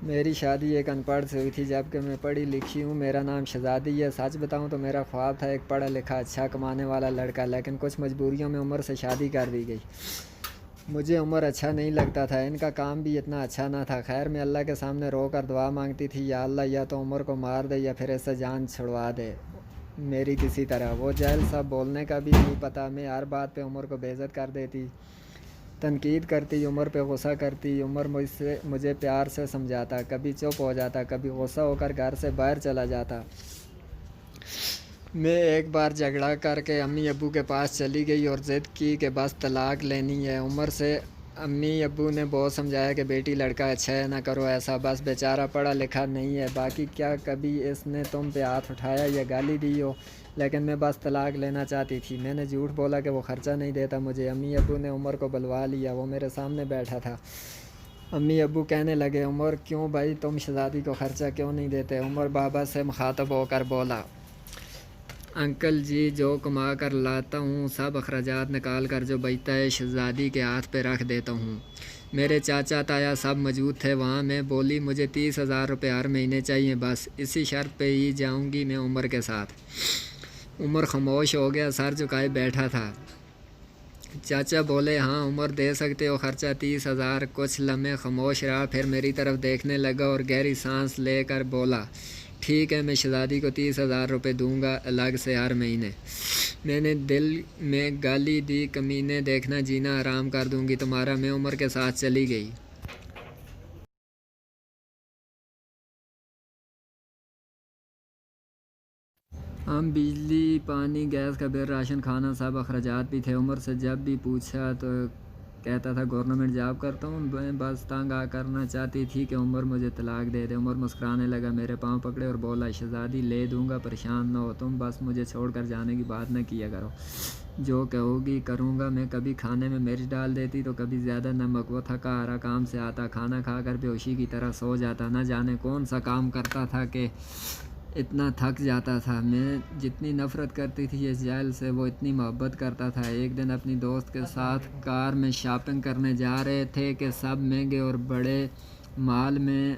मेरी शादी एक अनपढ़ से हुई थी, जबकि मैं पढ़ी लिखी हूँ। मेरा नाम शहज़ादी है। सच बताऊँ तो मेरा ख्वाब था एक पढ़ा लिखा अच्छा कमाने वाला लड़का, लेकिन कुछ मजबूरियों में उम्र से शादी कर दी गई। मुझे उमर अच्छा नहीं लगता था, इनका काम भी इतना अच्छा ना था। खैर मैं अल्लाह के सामने रो कर दुआ मांगती थी, या अल्लाह या तो उमर को मार दे या फिर इससे जान छुड़वा दे मेरी किसी तरह। वो जहल साहब बोलने का भी नहीं पता। मैं हर बात पे उमर को बेइज्जत कर देती, तनकीद करती, उमर पे गुस्सा करती। उमर मुझे प्यार से समझाता, कभी चुप हो जाता, कभी गुस्सा होकर घर से बाहर चला जाता। मैं एक बार झगड़ा करके अम्मी अब्बू के पास चली गई और ज़िद की कि बस तलाक लेनी है। उमर से अम्मी अब्बू ने बहुत समझाया कि बेटी लड़का अच्छा है, ना करो ऐसा, बस बेचारा पढ़ा लिखा नहीं है। बाकी क्या कभी इसने तुम पे हाथ उठाया या गाली दी हो? लेकिन मैं बस तलाक लेना चाहती थी। मैंने झूठ बोला कि वो ख़र्चा नहीं देता मुझे। अम्मी अब्बू ने उमर को बुलवा लिया, वो मेरे सामने बैठा था। अम्मी अब्बू कहने लगे, उमर क्यों भाई, तुम शहज़ादी को ख़र्चा क्यों नहीं देते? उमर बाबा से मुखातब होकर बोला, अंकल जी, जो कमा कर लाता हूँ सब अखराजात निकाल कर जो बचता है शहज़ादी के हाथ पे रख देता हूँ। मेरे चाचा ताया सब मौजूद थे वहाँ। मैं बोली, मुझे 30,000 रुपये हर महीने चाहिए, बस इसी शर्त पे ही जाऊँगी मैं उमर के साथ। उमर खामोश हो गया, सर झुकाए बैठा था। चाचा बोले, हाँ उमर, दे सकते हो ख़र्चा 30,000। कुछ लम्हे खामोश रहा, फिर मेरी तरफ देखने लगा और गहरी सांस लेकर बोला, ठीक है, मैं शहज़ादी को 30,000 रुपये दूंगा अलग से हर महीने। मैंने दिल में गाली दी, कमीने, देखना जीना आराम कर दूंगी तुम्हारा। मैं उमर के साथ चली गई। हम बिजली पानी गैस का बिल राशन खाना सब अखराजात भी थे। उमर से जब भी पूछा तो कहता था गवर्नमेंट जॉब करता हूँ। मैं बस तंग आ करना चाहती थी कि उमर मुझे तलाक दे दे। उमर मुस्कुराने लगा, मेरे पाँव पकड़े और बोला, शहज़ादी ले दूँगा, परेशान ना हो तुम, बस मुझे छोड़ कर जाने की बात न किया करो। जो कहोगी करूँगा। मैं कभी खाने में मिर्च डाल देती तो कभी ज़्यादा नमक। वो थका हारा काम से आता, खाना खाकर बेहोशी की तरह सो जाता। न जाने कौन सा काम करता था कि इतना थक जाता था। मैं जितनी नफ़रत करती थी इस जाहिल से, वो इतनी मोहब्बत करता था। एक दिन अपनी दोस्त के साथ कार में शॉपिंग करने जा रहे थे कि सब महंगे और बड़े मॉल में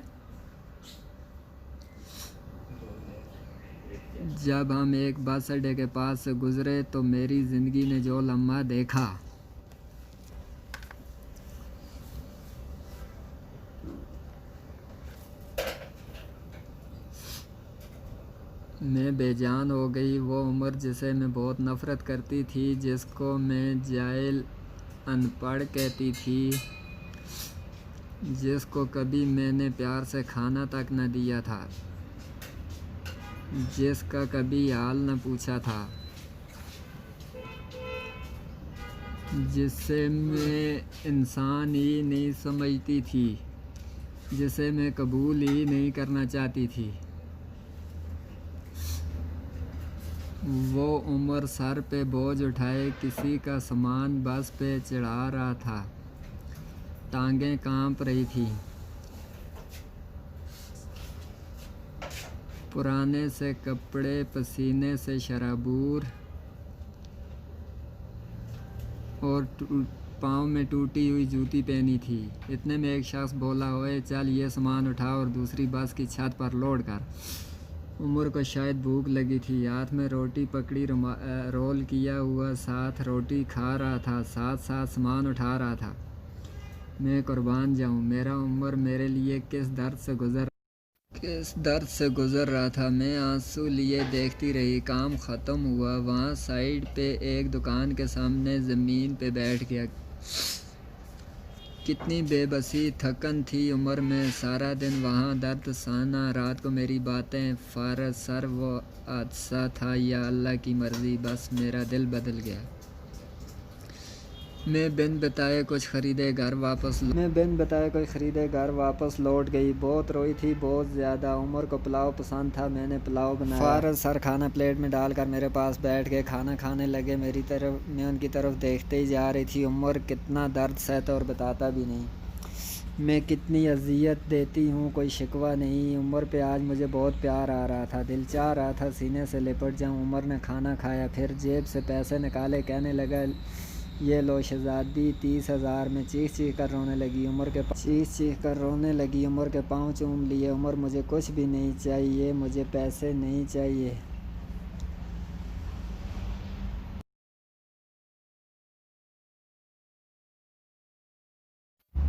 जब हम एक बस अड्डे के पास से गुज़रे तो मेरी ज़िंदगी ने जो लम्हा देखा, मैं बेजान हो गई। वो उमर जिसे मैं बहुत नफ़रत करती थी, जिसको मैं जाहिल, अनपढ़ कहती थी, जिसको कभी मैंने प्यार से खाना तक न दिया था, जिसका कभी हाल न पूछा था, जिसे मैं इंसान ही नहीं समझती थी, जिसे मैं कबूल ही नहीं करना चाहती थी, वो उमर सर पे बोझ उठाए किसी का सामान बस पे चढ़ा रहा था। टांगें कांप रही थी, पुराने से कपड़े पसीने से शराबूर और पाँव में टूटी हुई जूती पहनी थी। इतने में एक शख्स बोला, ओए चल ये सामान उठा और दूसरी बस की छत पर लोड कर। उमर को शायद भूख लगी थी। हाथ में रोटी पकड़ी, रोल किया हुआ साथ रोटी खा रहा था, साथ साथ सामान उठा रहा था। मैं कुर्बान जाऊँ, मेरा उमर मेरे लिए किस दर्द से गुज़र रहा था। मैं आंसू लिए देखती रही। काम ख़त्म हुआ। वहाँ साइड पे एक दुकान के सामने ज़मीन पे बैठ गया। कितनी बेबसी, थकन थी उम्र में। सारा दिन वहाँ दर्द सहना, रात को मेरी बातें, फारस सर वो हादसा था या अल्लाह की मर्ज़ी, बस मेरा दिल बदल गया। मैं बिन बताए कुछ ख़रीदे घर वापस लौट गई। बहुत रोई थी, बहुत ज़्यादा। उमर को पुलाव पसंद था, मैंने पुलाव बनाया। फारस सर खाना प्लेट में डालकर मेरे पास बैठ गए, खाना खाने लगे। मैं उनकी तरफ देखते ही जा रही थी। उमर कितना दर्द सहता और बताता भी नहीं। मैं कितनी अज़ियत देती हूँ, कोई शिकवा नहीं। उमर पे आज मुझे बहुत प्यार आ रहा था, दिल चाह रहा था सीने से लिपट जाऊँ। उमर ने खाना खाया, फिर जेब से पैसे निकाले, कहने लगा, ये लो शहज़ादी 30,000 में चीख चीख कर रोने लगी। उमर के पाँव चूम लिए। उमर मुझे कुछ भी नहीं चाहिए, मुझे पैसे नहीं चाहिए।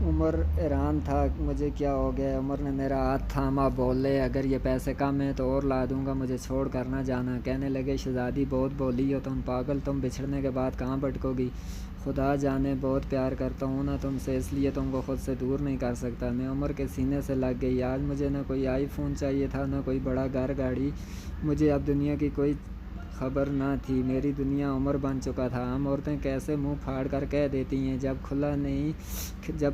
उमर हैरान था मुझे क्या हो गया। उमर ने मेरा हाथ थामा। बोले अगर ये पैसे कम हैं तो और ला दूंगा, मुझे छोड़ कर ना जाना। कहने लगे शहज़ादी बहुत बोली हो तुम, पागल, तुम बिछड़ने के बाद कहाँ भटकोगी। खुदा जाने बहुत प्यार करता हूँ ना तुमसे, इसलिए तुमको खुद से दूर नहीं कर सकता। मैं उमर के सीने से लग गई। आज मुझे ना कोई आईफोन चाहिए था, ना कोई बड़ा घर गाड़ी। मुझे अब दुनिया की कोई खबर ना थी। मेरी दुनिया उमर बन चुका था। हम औरतें कैसे मुंह फाड़ कर कह देती हैं, जब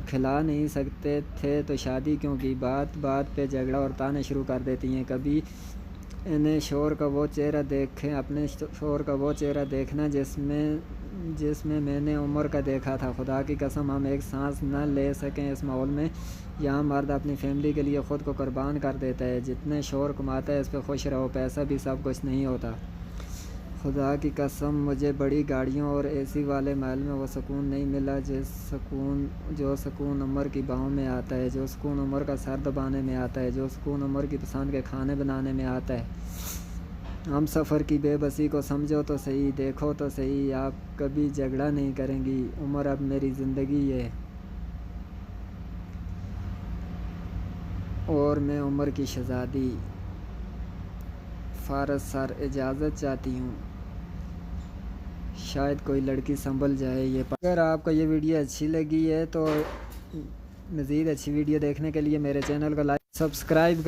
खिला नहीं सकते थे तो शादी क्यों की। बात बात पे झगड़ा और ताने शुरू कर देती हैं। कभी अपने शोहर का वो चेहरा देखना जिसमें मैंने उमर का देखा था। खुदा की कसम हम एक सांस न ले सकें इस माहौल में। यहाँ मर्द अपनी फैमिली के लिए ख़ुद को कुर्बान कर देता है। जितने शोहर कमाता है इस पर खुश रहो, पैसा भी सब कुछ नहीं होता। खुदा की कसम मुझे बड़ी गाड़ियों और एसी वाले महल में वो सुकून नहीं मिला जो सुकून उमर की बाहों में आता है, जो सुकून उमर का सर दबाने में आता है, जो सुकून उमर की पसंद के खाने बनाने में आता है। हम सफ़र की बेबसी को समझो तो सही, देखो तो सही, आप कभी झगड़ा नहीं करेंगी। उमर अब मेरी ज़िंदगी है और मैं उमर की शहज़ादी फ़ारस सर इजाज़त चाहती हूँ। शायद कोई लड़की संभल जाए। अगर आपको ये वीडियो अच्छी लगी है तो मज़ीद अच्छी वीडियो देखने के लिए मेरे चैनल को लाइक सब्सक्राइब कर